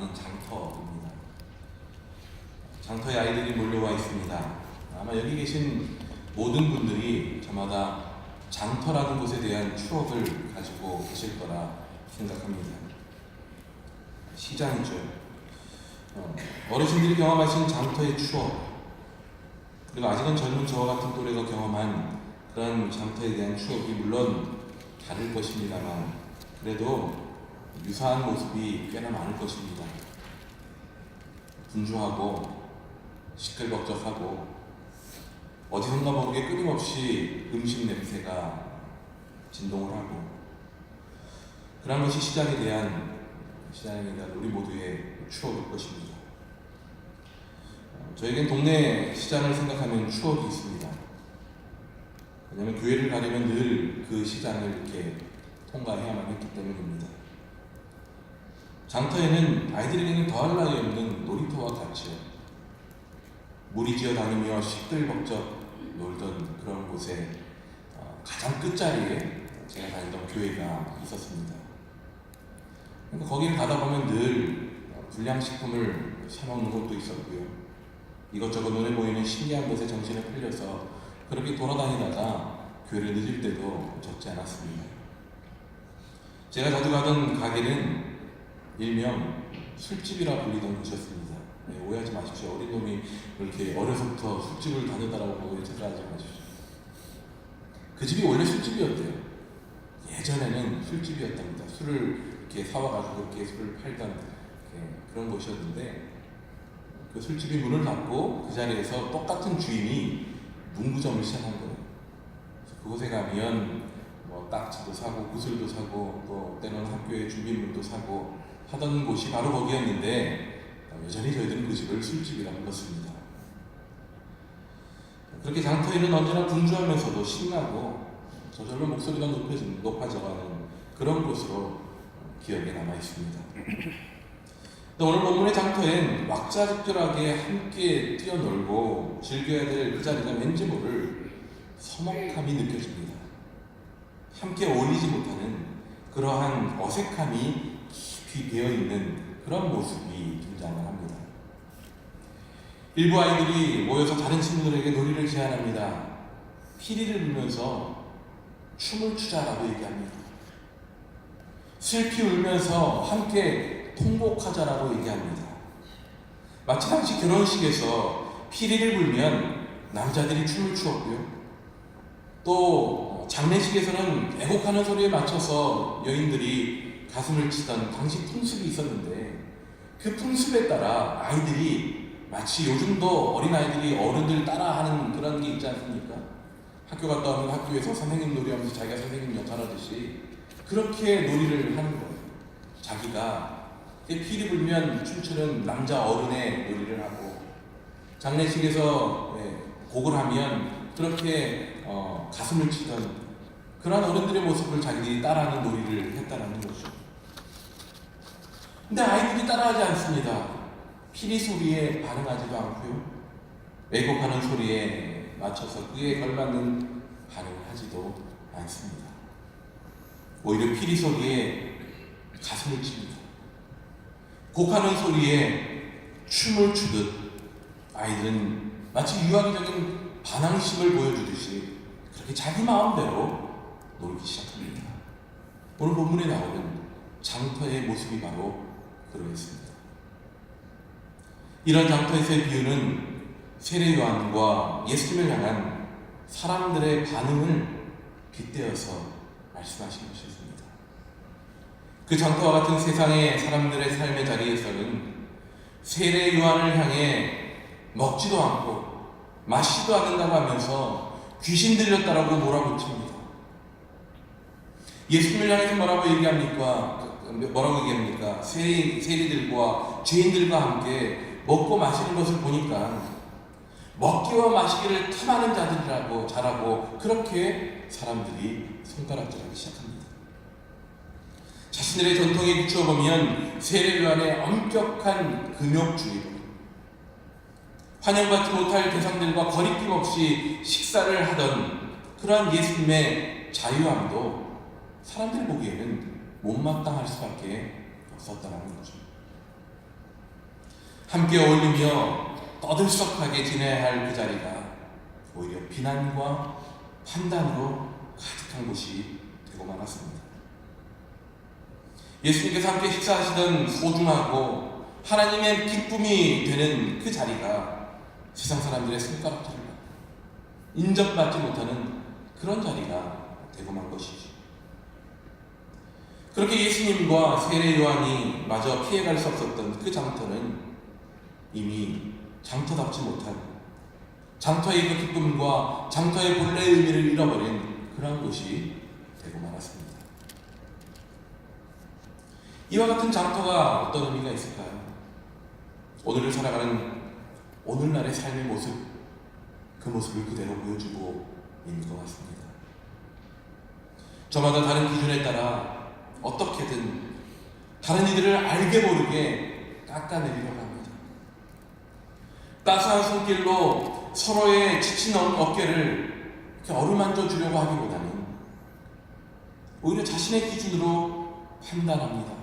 하나는 장터입니다. 장터에 아이들이 몰려와 있습니다. 아마 여기 계신 모든 분들이 저마다 장터라는 곳에 대한 추억을 가지고 계실 거라 생각합니다. 시장이죠. 어르신들이 경험하신 장터의 추억, 그리고 아직은 젊은 저와 같은 또래가 경험한 그런 장터에 대한 추억이 물론 다를 것입니다만 그래도 유사한 모습이 꽤나 많을 것입니다. 분주하고 시끌벅적하고 어디선가 모르게 끊임없이 음식 냄새가 진동을 하고, 그런 것이 시장에 대한 우리 모두의 추억일 것입니다. 저에겐 동네 시장을 생각하면 추억이 있습니다. 왜냐하면 교회를 가려면 늘 그 시장을 이렇게 통과해야만 했기 때문입니다. 장터에는 아이들에게는 더할 나위 없는 놀이터와 같이 무리지어 다니며 시끌벅적 놀던 그런 곳에 가장 끝자리에 제가 다니던 교회가 있었습니다. 그러니까 거기를 가다 보면 늘 불량식품을 사먹는 곳도 있었고요. 이것저것 눈에 보이는 신기한 곳에 정신을 풀려서 그렇게 돌아다니다가 교회를 늦을 때도 적지 않았습니다. 제가 자주 가던 가게는 일명 술집이라 불리던 곳이었습니다. 네, 오해하지 마십시오. 어린 놈이 이렇게 어려서부터 술집을 다녔다라고 오해하지 마십시오. 그 집이 원래 술집이었대요. 예전에는 술집이었답니다. 술을 이렇게 사와가지고 이렇게 술을 팔던 그런 곳이었는데, 그 술집이 문을 닫고 그 자리에서 똑같은 주인이 문구점을 시작한 거예요. 그곳에 가면 뭐 딱지도 사고 구슬도 사고 또 때로는 학교의 준비물도 사고 하던 곳이 바로 거기였는데, 여전히 저희들은 그 집을 술집이라 불렀습니다. 그렇게 장터에는 언제나 분주하면서도 신나고 저절로 목소리가 높아져가는 그런 곳으로 기억에 남아 있습니다. 오늘 본문의 장터엔 왁자지껄하게 함께 뛰어놀고 즐겨야 될 그 자리가 왠지 모를 서먹함이 느껴집니다. 함께 어울리지 못하는 그러한 어색함이 깊이 배어있는 그런 모습이 등장을 합니다. 일부 아이들이 모여서 다른 친구들에게 놀이를 제안합니다. 피리를 불면서 춤을 추자라고 얘기합니다. 슬피 울면서 함께 통곡하자라고 얘기합니다. 마치 당시 결혼식에서 피리를 불면 남자들이 춤을 추었고요. 또 장례식에서는 애곡하는 소리에 맞춰서 여인들이 가슴을 치던 당시 풍습이 있었는데, 그 풍습에 따라 아이들이 마치 요즘도 어린아이들이 어른들 따라하는 그런 게 있지 않습니까? 학교 갔다 오면 학교에서 선생님 놀이하면서 자기가 선생님 역할하듯이 그렇게 놀이를 하는 거예요. 자기가 피리 불면 춤추는 남자 어른의 놀이를 하고, 장례식에서 곡을 하면 그렇게 가슴을 치던 그런 어른들의 모습을 자기들이 따라하는 놀이를 했다는 거죠. 근데 아이들이 따라하지 않습니다. 피리 소리에 반응하지도 않고요. 왜곡하는 소리에 맞춰서 그에 걸맞는 반응을 하지도 않습니다. 오히려 피리 소리에 가슴을 칩니다. 곡하는 소리에 춤을 추듯 아이들은 마치 유아기적인 반항심을 보여주듯이 그렇게 자기 마음대로 놀기 시작합니다. 오늘 본문에 나오는 장터의 모습이 바로 그러했습니다. 이런 장터에서의 비유는 세례 요한과 예수님을 향한 사람들의 반응을 빗대어서 말씀하신 것이었습니다. 그 장터와 같은 세상의 사람들의 삶의 자리에서는 세례 요한을 향해 먹지도 않고 마시지도 않는다고 하면서 귀신 들렸다라고 몰아붙입니다. 예수님을 향해서 뭐라고 얘기합니까? 세리들과 죄인들과 함께 먹고 마시는 것을 보니까 먹기와 마시기를 탐하는 자들이라고 잘하고, 그렇게 사람들이 손가락질하기 시작합니다. 자신들의 전통에 비추어 보면 세례 요한의 엄격한 금욕주의로 환영받지 못할 대상들과 거리낌 없이 식사를 하던 그러한 예수님의 자유함도 사람들 보기에는 못마땅할 수밖에 없었다는 거죠. 함께 어울리며 떠들썩하게 지내야 할 그 자리가 오히려 비난과 판단으로 가득한 곳이 되고 말았습니다. 예수님께서 함께 식사하시던 소중하고 하나님의 기쁨이 되는 그 자리가 세상 사람들의 손가락질을 받고 인정받지 못하는 그런 자리가 되고 만 것이죠. 그렇게 예수님과 세례 요한이 마저 피해갈 수 없었던 그 장터는 이미 장터답지 못한, 장터의 그 기쁨과 장터의 본래의 의미를 잃어버린 그런 곳이 되고 말았습니다. 이와 같은 장터가 어떤 의미가 있을까요? 오늘을 살아가는 오늘날의 삶의 모습, 그 모습을 그대로 보여주고 있는 것 같습니다. 저마다 다른 기준에 따라 어떻게든 다른 이들을 알게 모르게 깎아내리려고 합니다. 따스한 손길로 서로의 지친 어깨를 이렇게 어루만져 주려고 하기보다는 오히려 자신의 기준으로 판단합니다.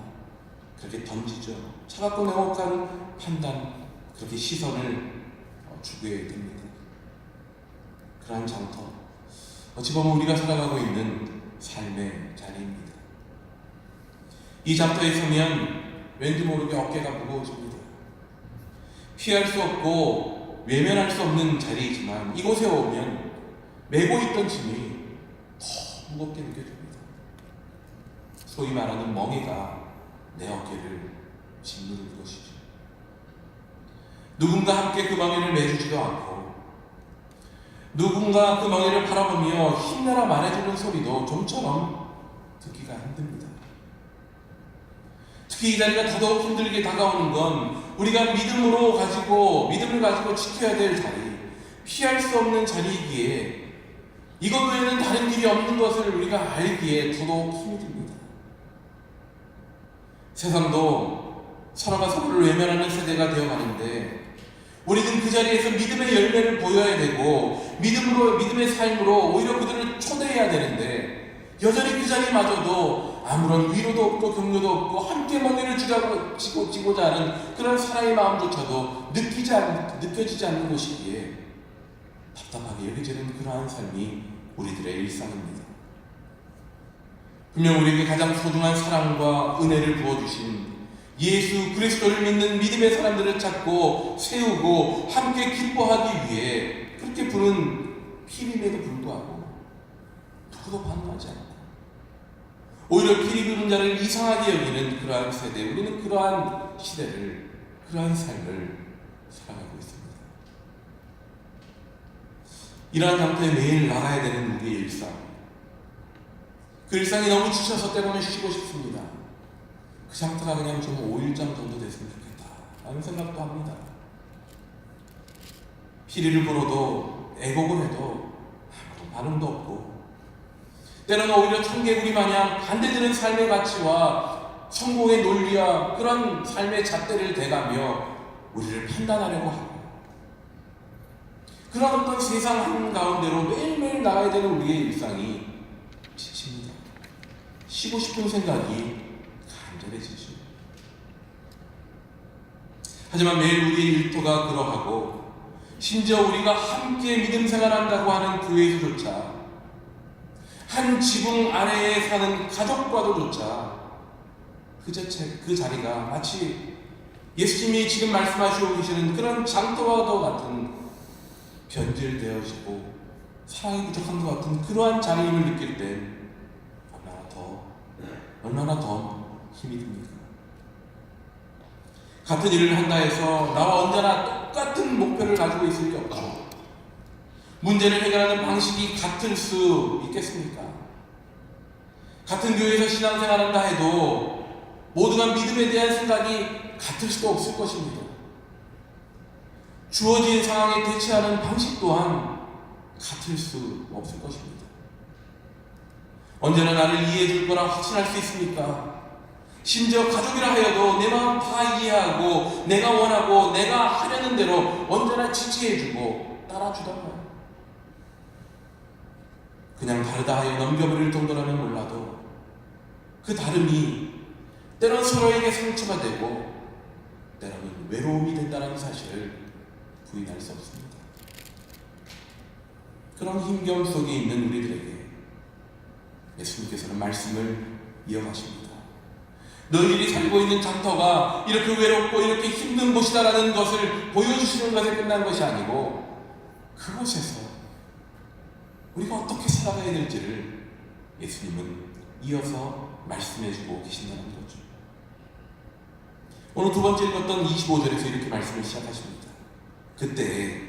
그렇게 던지죠. 차갑고 냉혹한 판단, 그렇게 시선을 주게 됩니다. 그러한 장터, 어찌 보면 우리가 살아가고 있는 삶의 자리입니다. 이 장터에 서면 왠지 모르게 어깨가 무거워집니다. 피할 수 없고 외면할 수 없는 자리이지만 이곳에 오면 메고 있던 짐이 더 무겁게 느껴집니다. 소위 말하는 멍에가 내 어깨를 짓누르는 것이죠. 누군가 함께 그 멍에를 메주지도 않고 누군가 그 멍에를 바라보며 힘내라 말해주는 소리도 좀처럼 듣기가 힘듭니다. 특히 이 자리가 더더욱 힘들게 다가오는 건 우리가 믿음을 가지고 지켜야 될 자리, 피할 수 없는 자리이기에 이것 외에는 다른 길이 없는 것을 우리가 알기에 더더욱 힘이 듭니다. 세상도 서로가 서로를 외면하는 세대가 되어가는데 우리는 그 자리에서 믿음의 열매를 보여야 되고 믿음의 삶으로 오히려 그들을 초대해야 되는데 여전히 그 자리마저도 아무런 위로도 없고 격려도 없고 함께 멍에를 지고자 하는 그런 사랑의 마음조차도 느껴지지 않는 것이기에 답답하게 여겨지는 그러한 삶이 우리들의 일상입니다. 분명 우리에게 가장 소중한 사랑과 은혜를 부어주신 예수 그리스도를 믿는 믿음의 사람들을 찾고 세우고 함께 기뻐하기 위해 그렇게 부른 피림에도 불구하고 누구도 반응하지 않고 오히려 피리 부는 자를 이상하게 여기는 그러한 세대, 우리는 그러한 시대를, 그러한 삶을 살아가고 있습니다. 이러한 장터에 매일 나가야 되는 우리의 일상, 그 일상이 너무 지쳐서 때로는 쉬고 싶습니다. 그 장터가 그냥 좀 5일장 정도 됐으면 좋겠다 라는 생각도 합니다. 피리를 불어도 애곡을 해도 아무런 반응도 없고 때로는 오히려 청개구리 마냥 반대되는 삶의 가치와 성공의 논리와 그런 삶의 잣대를 대가며 우리를 판단하려고 하고 그런 어떤 세상 한가운데로 매일매일 나가야 되는 우리의 일상이 지칩니다. 쉬고 싶은 생각이 간절해지죠. 하지만 매일 우리의 일터가 그러하고 심지어 우리가 함께 믿음 생활한다고 하는 교회에서조차 한 지붕 아래에 사는 가족과도조차 그 자리가 마치 예수님이 지금 말씀하시고 계시는 그런 장터와도 같은 변질되어지고 사랑이 부족한 것 같은 그러한 자리임을 느낄 때 얼마나 더 힘이 듭니까? 같은 일을 한다 해서 나와 언제나 똑같은 목표를 가지고 있을 게 없고 문제를 해결하는 방식이 같을 수 있겠습니까? 같은 교회에서 신앙생활한다 해도 모두가 믿음에 대한 생각이 같을 수도 없을 것입니다. 주어진 상황에 대처하는 방식 또한 같을 수 없을 것입니다. 언제나 나를 이해해 줄 거라 확신할 수 있습니까? 심지어 가족이라 하여도 내 마음 다 이해하고 내가 원하고 내가 하려는 대로 언제나 지지해주고 따라주던가요? 그냥 다르다 하여 넘겨버릴 정도라면 몰라도 그 다름이 때론 서로에게 상처가 되고 때로는 외로움이 된다는 사실을 부인할 수 없습니다. 그런 힘겨움 속에 있는 우리들에게 예수님께서는 말씀을 이어가십니다. 너희들이 살고 있는 장터가 이렇게 외롭고 이렇게 힘든 곳이다라는 것을 보여주시는 것에 끝난 것이 아니고 그곳에서 우리가 어떻게 살아가야 될지를 예수님은 이어서 말씀해주고 계신다는 거죠. 오늘 두 번째 읽었던 25절에서 이렇게 말씀을 시작하십니다. 그때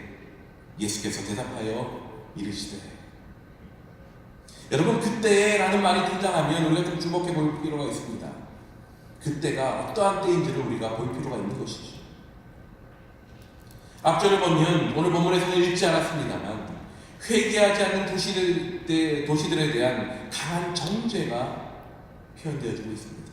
예수께서 대답하여 이르시되, 여러분, 그때라는 말이 등장하면 우리가 좀 주목해 볼 필요가 있습니다. 그때가 어떠한 때인지를 우리가 볼 필요가 있는 것이죠. 앞절을 보면 오늘 본문에서는 읽지 않았습니다만 회개하지 않는 도시들에 대한 강한 정죄가 표현되어지고 있습니다.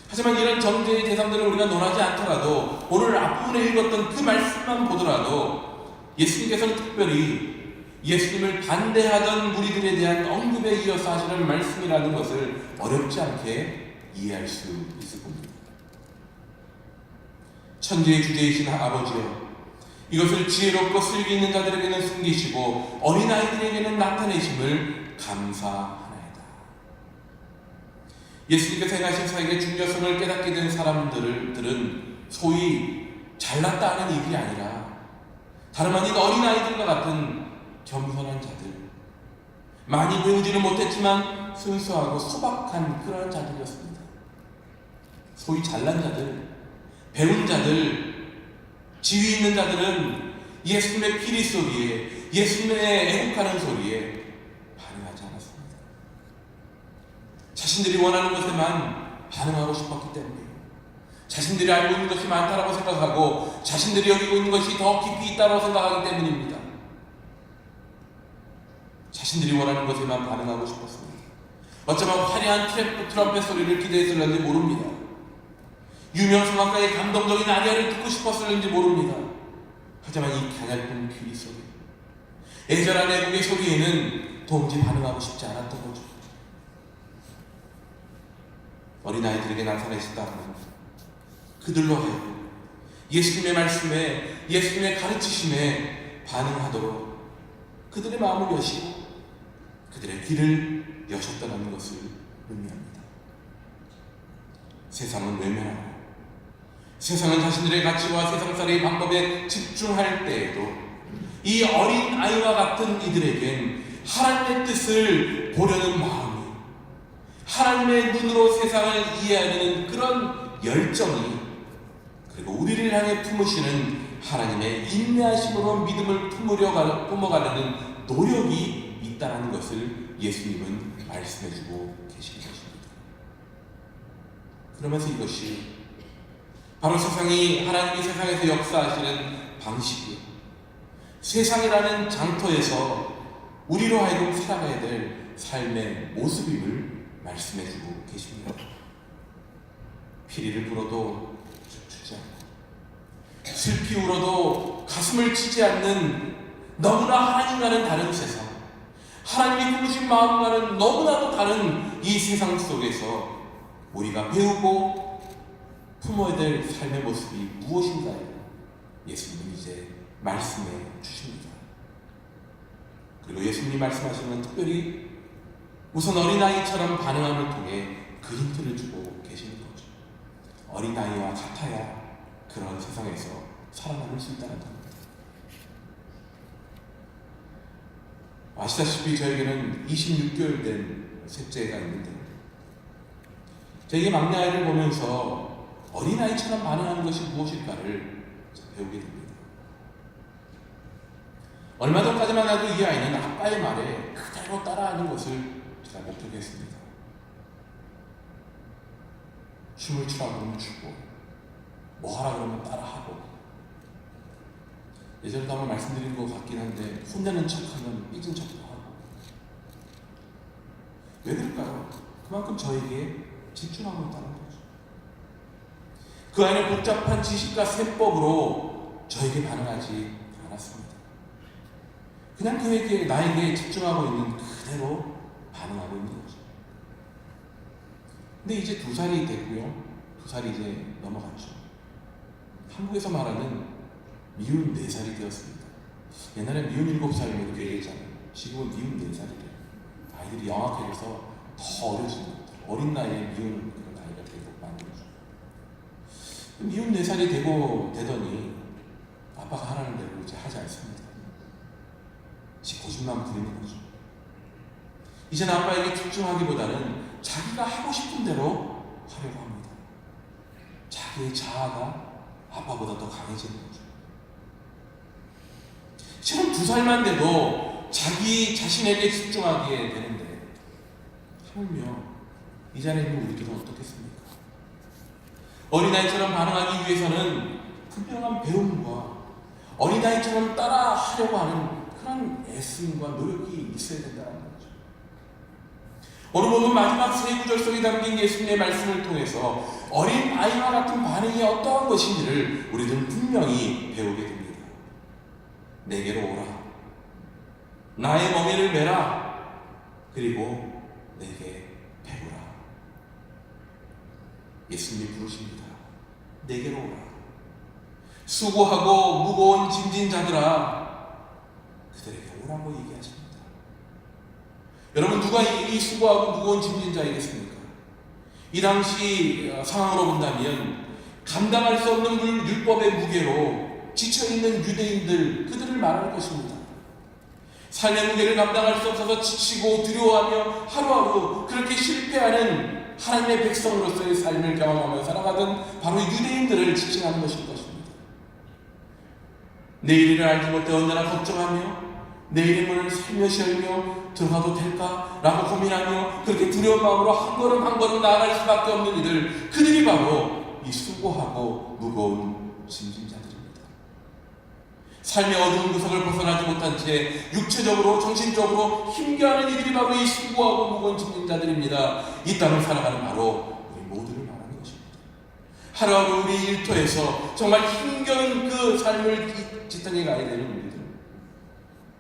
하지만 이런 정죄의 대상들을 우리가 논하지 않더라도 오늘 앞부분에 읽었던 그 말씀만 보더라도 예수님께서는 특별히 예수님을 반대하던 무리들에 대한 언급에 이어서 하시는 말씀이라는 것을 어렵지 않게 이해할 수 있을 겁니다. 천지의 주제이신 아버지여, 이것을 지혜롭고 슬기 있는 자들에게는 숨기시고 어린아이들에게는 나타내심을 감사하나이다. 예수님께서 행하신 사역의 중요성을 깨닫게 된 사람들은 소위 잘났다 하는 이들이 아니라 다름 아닌 어린아이들과 같은 겸손한 자들, 많이 배우지는 못했지만 순수하고 소박한 그런 자들이었습니다. 소위 잘난 자들, 배운 자들, 지위 있는 자들은 예수님의 피리 소리에, 예수님의 애국하는 소리에 반응하지 않았습니다. 자신들이 원하는 것에만 반응하고 싶었기 때문이에요. 자신들이 알고 있는 것이 많다고 생각하고 자신들이 여기고 있는 것이 더 깊이 있다고 생각하기 때문입니다. 자신들이 원하는 것에만 반응하고 싶었습니다. 어쩌면 화려한 트럼펫 소리를 기대했을는지 모릅니다. 유명 성악가의 감동적인 아리아를 듣고 싶었을는지 모릅니다. 하지만 이 가냘픈 귀리 소리, 애절한 애국의 소리에는 도무지 반응하고 싶지 않았던 거죠. 어린아이들에게 나타내셨다면 그들로 하여금 예수님의 말씀에, 예수님의 가르치심에 반응하도록 그들의 마음을 여시고 그들의 귀를 여셨다는 것을 의미합니다. 세상은 외면하고 세상은 자신들의 가치와 세상살이의 방법에 집중할 때에도 이 어린 아이와 같은 이들에겐 하나님의 뜻을 보려는 마음이, 하나님의 눈으로 세상을 이해하려는 그런 열정이, 그리고 우리를 향해 품으시는 하나님의 인내하심으로 믿음을 품어가려는 노력이 있다는 것을 예수님은 말씀해주고 계시는 것입니다. 그러면서 이것이 바로 하나님이 세상에서 역사하시는 방식이요, 세상이라는 장터에서 우리로 하여금 살아가야 될 삶의 모습임을 말씀해주고 계십니다. 피리를 불어도 춤추지 않고 슬피 울어도 가슴을 치지 않는 너무나 하나님과는 다른 세상, 하나님이 품으신 마음과는 너무나도 다른 이 세상 속에서 우리가 배우고 품어야 될 삶의 모습이 무엇인가요? 예수님은 이제 말씀해 주십니다. 그리고 예수님이 말씀하시는 특별히 우선 어린아이처럼 반응함을 통해 그 힌트를 주고 계시는 거죠. 어린아이와 같아야 그런 세상에서 살아남을 수 있다는 겁니다. 아시다시피 저에게는 26개월 된 셋째가 있는데 저에게 막내 아이를 보면서 어린아이처럼 반응하는 것이 무엇일까를 배우게 됩니다. 얼마 전까지만 해도 이 아이는 아빠의 말에 그대로 따라하는 것을 제가 목격했습니다. 춤을 추라 그러면 추고, 뭐 하라 그러면 따라하고, 예전에도 한번 말씀드린 것 같긴 한데 혼내는 척하면 삐진 척도 하고. 왜 그럴까요? 그만큼 저에게 집중하고 있다는 거죠. 그 아이는 복잡한 지식과 셈법으로 저에게 반응하지 않았습니다. 그냥 나에게 집중하고 있는 그대로 반응하고 있는 거죠. 근데 이제 2살이 됐고요. 2살이 이제 넘어갔죠. 한국에서 말하는 미운 4살이 되었습니다. 옛날에 미운 7살이면 이렇게 얘기했잖아요. 지금은 미운 4살이래요. 아이들이 영악해져서 더 어려지는 것 같아요. 어린 나이에 미운 그런 아이가 되고 만들어줘. 미운 4살이 되더니 아빠가 하라는 대로 이제 하지 않습니다. 고집만 부리는 거죠. 이제는 아빠에게 집중하기보다는 자기가 하고 싶은 대로 하려고 합니다. 자기의 자아가 아빠보다 더 강해지는 거죠. 지금 2살만 돼도 자기 자신에게 집중하게 되는데 하물며 이 자리에 있는 우리들은 어떻겠습니까? 어린아이처럼 반응하기 위해서는 분명한 배움과 어린아이처럼 따라 하려고 하는 그런 애쓰임과 노력이 있어야 된다는 거죠. 오늘 보면 마지막 3구절 속에 담긴 예수님의 말씀을 통해서 어린 아이와 같은 반응이 어떠한 것인지를 우리들은 분명히 배우게 됩니다. 내게로 오라. 나의 멍에를 메라. 그리고 내게 배우라. 예수님이 부르십니다. 내게로 오라. 수고하고 무거운 짐진 자들아, 그들에게 오라고 얘기하십니다. 여러분, 누가 이 수고하고 무거운 짐진 자이겠습니까? 이 당시 상황으로 본다면 감당할 수 없는 율법의 무게로 지쳐있는 유대인들, 그들을 말할 것입니다. 삶의 무게를 감당할 수 없어서 지치고 두려워하며 하루하루 그렇게 실패하는 하나님의 백성으로서의 삶을 경험하며 살아가던 바로 유대인들을 지칭하는 것일 것입니다. 내일을 알지 못해 언제나 걱정하며 내일의 문을 살며시 열며 들어가도 될까? 라고 고민하며 그렇게 두려운 마음으로 한 걸음 한 걸음 나아갈 수밖에 없는 이들, 그들이 바로 이 수고하고 무거운 짐진 자들입니다. 삶의 어두운 구석을 벗어나지 못한 채 육체적으로 정신적으로 힘겨워하는 이들이 바로 이 수고하고 무거운 짐진 자들입니다. 이 땅을 살아가는 바로 우리 모두를 말하는 것입니다. 하루하루 우리 일터에서 정말 힘겨운 그 삶을 지탱해 가야 되는 우리들,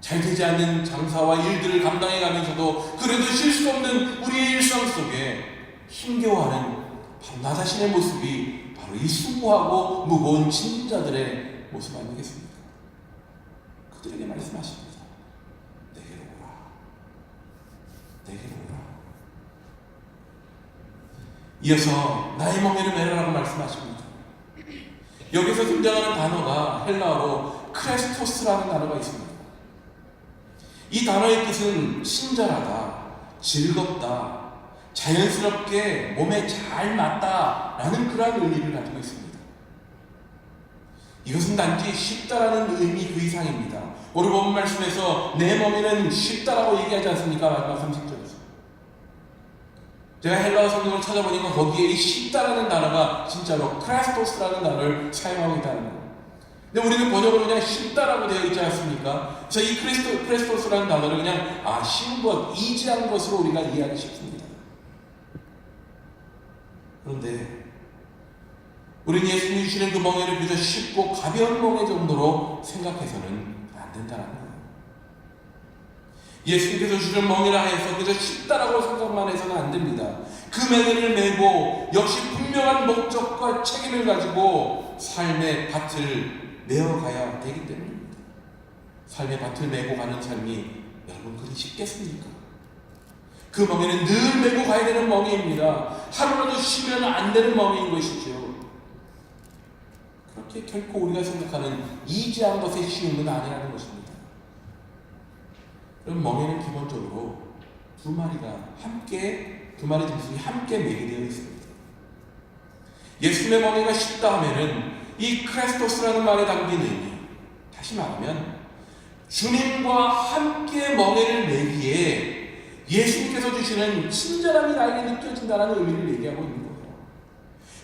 잘 되지 않는 장사와 일들을 감당해 가면서도 그래도 쉴 수 없는 우리의 일상 속에 힘겨워하는 바로 나 자신의 모습이 바로 이 수고하고 무거운 짐진 자들의 모습 아니겠습니까? 그들에게 말씀하십니다. 내게로 오라. 내게로 오라. 이어서 나의 멍에를 메라라고 말씀하십니다. 여기서 등장하는 단어가 헬라어로 크레스토스라는 단어가 있습니다. 이 단어의 뜻은 친절하다, 즐겁다, 자연스럽게 몸에 잘 맞다라는 그러한 의미를 가지고 있습니다. 이것은 단지 쉽다라는 의미 그 이상입니다. 오늘 본 말씀에서 내 몸에는 쉽다라고 얘기하지 않습니까? 마지막 30절에서. 제가 헬라어 성경을 찾아보니까 거기에 이 쉽다라는 단어가 진짜로 크레스토스라는 단어를 사용하고 있다는 거예요. 근데 우리는 번역으로 그냥 쉽다라고 되어 있지 않습니까? 그래서 이 크레스토스라는 단어를 그냥 쉬운 것, 이지한 것으로 우리가 이해하기 쉽습니다. 그런데 우리는 예수님이 주시는 그 멍에를 그저 쉽고 가벼운 멍에 정도로 생각해서는 안 된다는 거예요. 예수님께서 주시는 멍이라 해서 그저 쉽다라고 생각만 해서는 안 됩니다. 그 멍에를 메고 역시 분명한 목적과 책임을 가지고 삶의 밭을 메어가야 되기 때문입니다. 삶의 밭을 메고 가는 삶이 여러분 그리 쉽겠습니까? 그 멍에는 늘 메고 가야 되는 멍에입니다. 하루라도 쉬면 안 되는 멍에인 것이죠. 그렇게 결코 우리가 생각하는 이지한 것의 쉬움은 아니라는 것입니다. 그럼 멍에는 기본적으로 두 마리 짐승이 함께 매게 되어 있습니다. 예수님의 멍에가 쉽다 하면은 이 크레스토스라는 말에 담긴 의미, 다시 말하면 주님과 함께 멍에를 매기에 예수님께서 주시는 친절함이 나에게 느껴진다는 의미를 얘기하고 있는 거예요.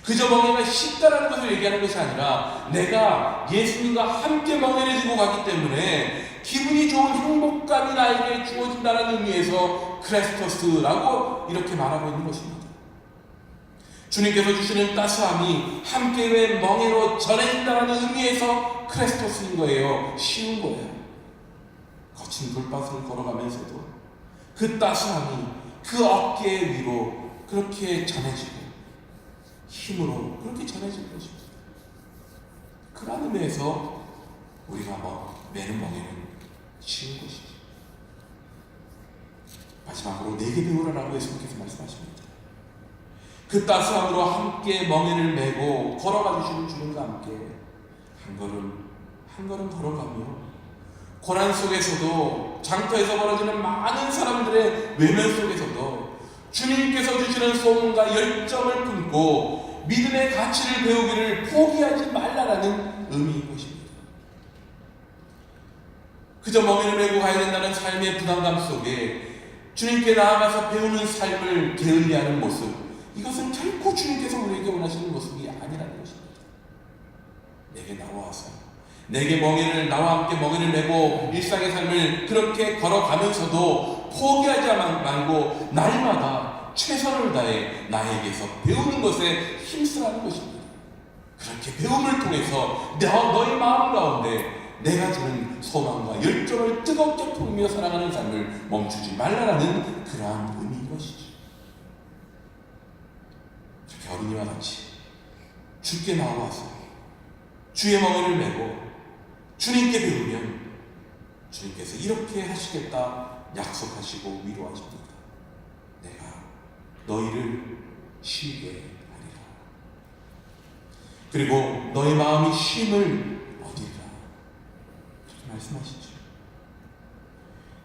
그저 멍에가 쉽다라는 것을 얘기하는 것이 아니라 내가 예수님과 함께 멍에를 지고 가기 때문에 기분이 좋은 행복감이 나에게 주어진다는 의미에서 크레스토스라고 이렇게 말하고 있는 것입니다. 주님께서 주시는 따스함이 함께의 멍에로 전해진다는 의미에서 크레스토스인 거예요. 쉬운 거예요. 거친 돌밭을 걸어가면서도 그 따스함이 그 어깨 위로 그렇게 전해지고 힘으로 그렇게 전해질 것입니다. 그런 의미에서 우리가 매는 멍에는 쉬운 것이죠. 마지막으로 내게 배우라라고 예수님께서 말씀하십니다. 그 따스함으로 함께 멍에를 메고 걸어가 주시는 주님과 함께 한 걸음 걸어가며 고난 속에서도 장터에서 벌어지는 많은 사람들의 외면 속에서도 주님께서 주시는 소원과 열정을 품고 믿음의 가치를 배우기를 포기하지 말라라는 의미인 것입니다. 그저 멍에를 메고 가야 된다는 삶의 부담감 속에 주님께 나아가서 배우는 삶을 게을리하는 모습, 이것은 결코 주님께서 우리에게 원하시는 모습이 아니라는 것입니다. 내게 나와서 나와 함께 멍에를 메고 일상의 삶을 그렇게 걸어가면서도 포기하지 말고 날마다 최선을 다해 나에게서 배우는 것에 힘쓰라는 것입니다. 그렇게 배움을 통해서 너의 마음 가운데 내가 주는 소망과 열정을 뜨겁게 품으며 살아가는 삶을 멈추지 말라라는 그러한 의미인 것이죠. 이렇게 어린이와 같이 주께 나와서 주의 멍에를 메고 주님께 배우면 주님께서 이렇게 하시겠다 약속하시고 위로하십니다. 내가 너희를 쉬게 하리라. 그리고 너의 마음이 쉼을 얻으리라. 그렇게 말씀하시죠.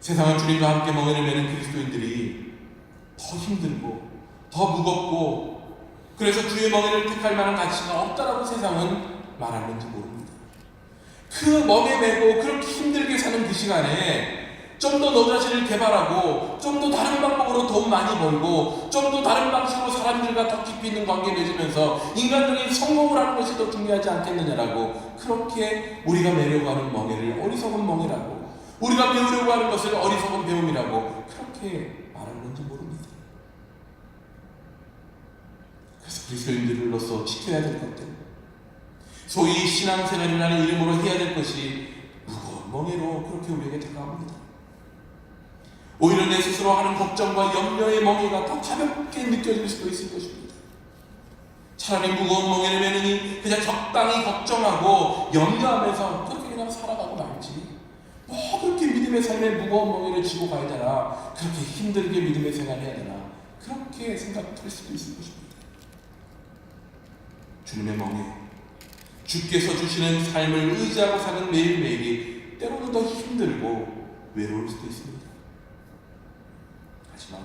세상은 주님과 함께 멍에를 메는 그리스도인들이 더 힘들고 더 무겁고 그래서 주의 멍에를 택할 만한 가치가 없다라고 세상은 말하는지 모릅니다. 그 멍에 메고 그렇게 힘들게 사는 그 시간에 좀 더 너 자신을 개발하고 좀 더 다른 방법으로 돈 많이 벌고 좀 더 다른 방식으로 사람들과 더 깊이 있는 관계 맺으면서 인간적인 성공을 하는 것이 더 중요하지 않겠느냐라고 그렇게 우리가 메려고 하는 멍에를 어리석은 멍에라고 우리가 배우려고 하는 것을 어리석은 배움이라고 그렇게 말하는지 모릅니다. 그래서 그리스도인들로서 지켜야 될 것들 소위 신앙생활이라는 이름으로 해야 될 것이 무거운 멍에로 그렇게 우리에게 다가옵니다. 오히려 내 스스로 하는 걱정과 염려의 멍에가 더 가볍게 느껴질 수도 있을 것입니다. 차라리 무거운 멍에를 메느니 그냥 적당히 걱정하고 염려하면서 그렇게 그냥 살아가고 말지 그렇게 믿음의 삶에 무거운 멍에를 지고 가야 되나 그렇게 힘들게 믿음의 생활을 해야 되나 그렇게 생각할 수도 있을 것입니다. 주님의 멍에 주께서 주시는 삶을 의지하고 사는 매일매일이 때로는 더 힘들고 외로울 수도 있습니다. 하지만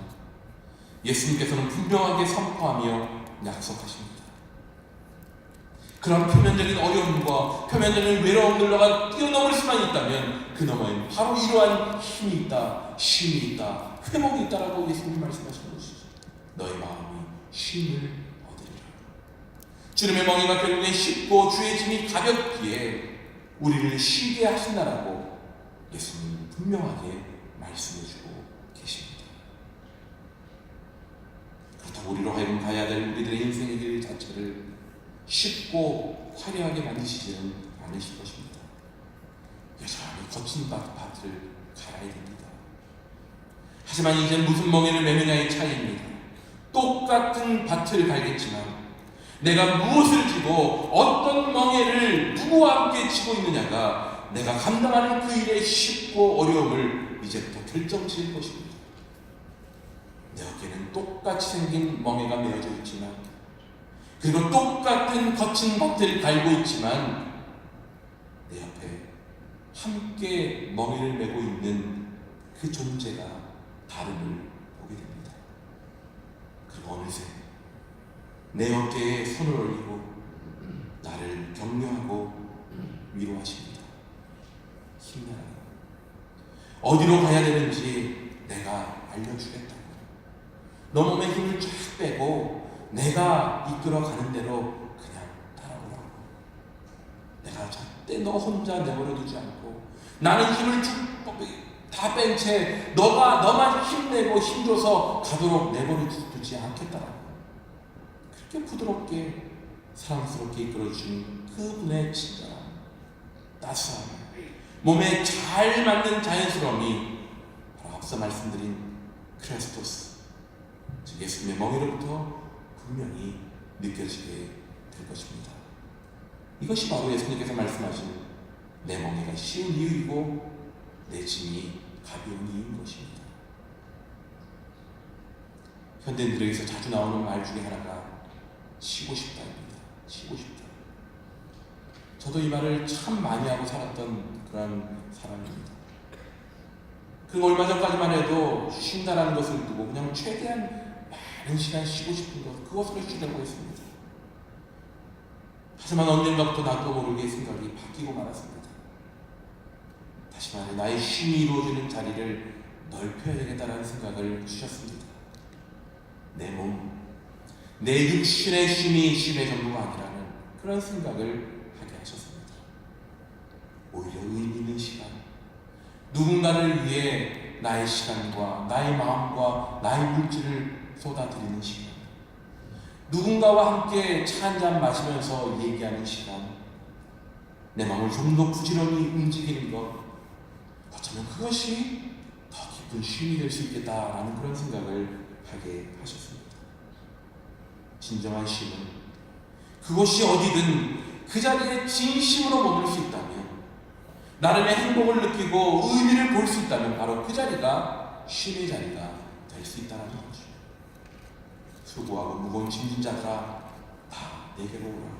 예수님께서는 분명하게 선포하며 약속하십니다. 그런 표면적인 어려움과 표면적인 외로움을 너가 뛰어넘을 수만 있다면 그 너머에는 바로 이러한 힘이 있다, 쉼이 있다, 회복이 있다라고 예수님이 말씀하시는 것이죠. 너의 마음이 쉼을 주님의 멍에가 결국엔 쉽고 주의 짐이 가볍기에 우리를 쉬게 하신다라고 예수님은 분명하게 말씀해주고 계십니다. 그렇다고 우리로 하여금 가야 될 우리들의 인생의 길 자체를 쉽고 화려하게 만드시지는 않으실 것입니다. 여전히 거친 밭을 갈아야 됩니다. 하지만 이젠 무슨 멍에를 메느냐의 차이입니다. 똑같은 밭을 갈겠지만 내가 무엇을 지고 어떤 멍에를 누구와 함께 지고 있느냐가 내가 감당하는 그 일의 쉽고 어려움을 이제부터 결정지을 것입니다. 내 어깨는 똑같이 생긴 멍에가 메어져 있지만 그리고 똑같은 거친 밭을 갈고 있지만 내 옆에 함께 멍에를 메고 있는 그 존재가 다름을 보게 됩니다. 그리고 어느새 내 어깨에 손을 올리고 나를 격려하고 위로하십니다. 힘내라. 어디로 가야 되는지 내가 알려주겠다고. 너 몸에 힘을 쫙 빼고 내가 이끌어가는 대로 그냥 따라오라고. 내가 절대 너 혼자 내버려두지 않고 나는 힘을 다 뺀 채 너만 힘내고 힘줘서 가도록 내버려두지 않겠다라고. 그렇게 부드럽게 사랑스럽게 이끌어주신 그분의 친절함, 따스함, 몸에 잘 맞는 자연스러움이 바로 앞서 말씀드린 크리스토스, 즉 예수님의 멍에로부터 분명히 느껴지게 될 것입니다. 이것이 바로 예수님께서 말씀하신 내 멍에가 쉬운 이유이고 내 짐이 가벼운 이유인 것입니다. 현대인들에게서 자주 나오는 말 중에 하나가 쉬고 싶다입니다. 쉬고 싶다. 저도 이 말을 참 많이 하고 살았던 그런 사람입니다. 그 얼마 전까지만 해도 쉰다라는 것을 두고 그냥 최대한 많은 시간 쉬고 싶은 것, 그것으로 쉬려고 했습니다. 하지만 언젠가부터 나도 모르게 생각이 바뀌고 말았습니다. 다시 말해 나의 쉼이 이루어지는 자리를 넓혀야 되겠다라는 생각을 주셨습니다. 내 몸, 내 육신의 쉼이 쉼의 전부가 아니라는 그런 생각을 하게 하셨습니다. 오히려 의미 있는 시간, 누군가를 위해 나의 시간과 나의 마음과 나의 물질을 쏟아드리는 시간, 누군가와 함께 차 한잔 마시면서 얘기하는 시간, 내 마음을 좀 더 부지런히 움직이는 것, 어쩌면 그것이 더 깊은 쉼이 될 수 있겠다라는 그런 생각을 하게 하셨습니다. 진정한 쉼은 그것이 어디든 그 자리에 진심으로 머물 수 있다면, 나름의 행복을 느끼고 의미를 볼 수 있다면 바로 그 자리가 쉼의 자리가 될 수 있다는 거죠. 수고하고 무거운 짐진 자들아 다 내게로 오라.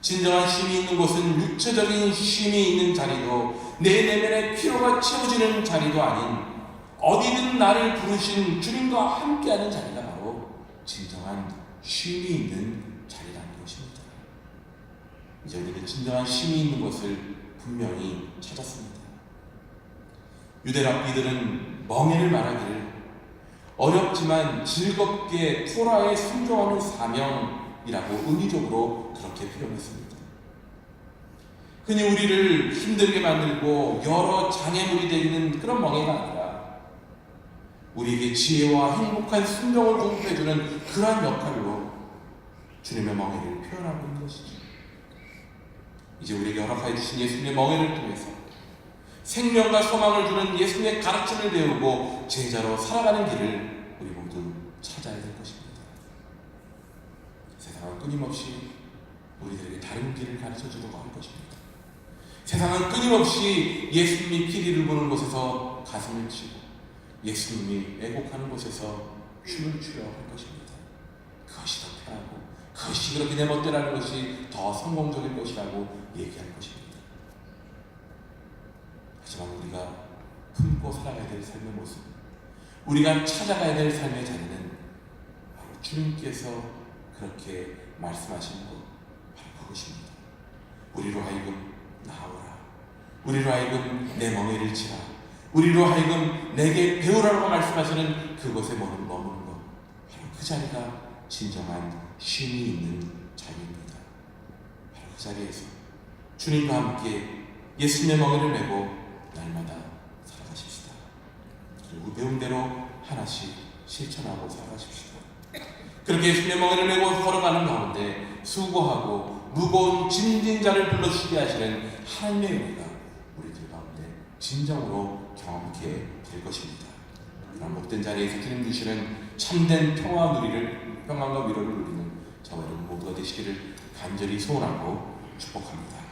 진정한 쉼이 있는 곳은 육체적인 쉼이 있는 자리도 내 내면의 피로가 채워지는 자리도 아닌 어디든 나를 부르신 주님과 함께하는 자리가 바로 진정한 쉼이 있는 자리라는 것입니다. 이제 우리는 진정한 쉼이 있는 것을 분명히 찾았습니다. 유대 랍비들은 멍에를 말하기를 어렵지만 즐겁게 토라에 순종하는 사명이라고 은유적으로 그렇게 표현했습니다. 흔히 우리를 힘들게 만들고 여러 장애물이 되는 그런 멍에가 아니라 우리에게 지혜와 행복한 순종을 공급해주는 그러한 역할로 주님의 멍에를 표현하고 있는 것이죠. 이제 우리에게 허락하여 주신 예수님의 멍에를 통해서 생명과 소망을 주는 예수님의 가르침을 배우고 제자로 살아가는 길을 우리 모두 찾아야 될 것입니다. 세상은 끊임없이 우리들에게 다른 길을 가르쳐주려고 할 것입니다. 세상은 끊임없이 예수님이 피리를 보는 곳에서 가슴을 치고 예수님이 애곡하는 곳에서 춤을 추려 할 것입니다. 그것이 더 편하고 그것이 그렇게 내 멋대로라는 것이 더 성공적인 것이라고 얘기할 것입니다. 하지만 우리가 품고 살아가야 될 삶의 모습, 우리가 찾아가야 될 삶의 자리는 바로 주님께서 그렇게 말씀하시는 것, 바로 그것입니다. 우리로 하여금 나오라, 우리로 하여금 내 멍에를 치라, 우리로 하여금 내게 배우라고 말씀하시는 그곳에 머무는 것, 바로 그 자리가 진정한 쉼이 있는 자리입니다. 바로 그 자리에서 주님과 함께 예수님의 멍에를 메고 날마다 살아가십시다. 그리고 배운 대로 하나씩 실천하고 살아가십시다. 그렇게 예수님의 멍에를 메고 걸어가는 가운데 수고하고 무거운 짐진 자를 불러주시게 하시는 하나님의 은혜가 우리들 가운데 진정으로 경험하게 될 것입니다. 그런 못된 자리에서 주님 주시는 참된 평안과 위로를 누리는 저와 여러분 모두가 되시기를 간절히 소원하고 축복합니다.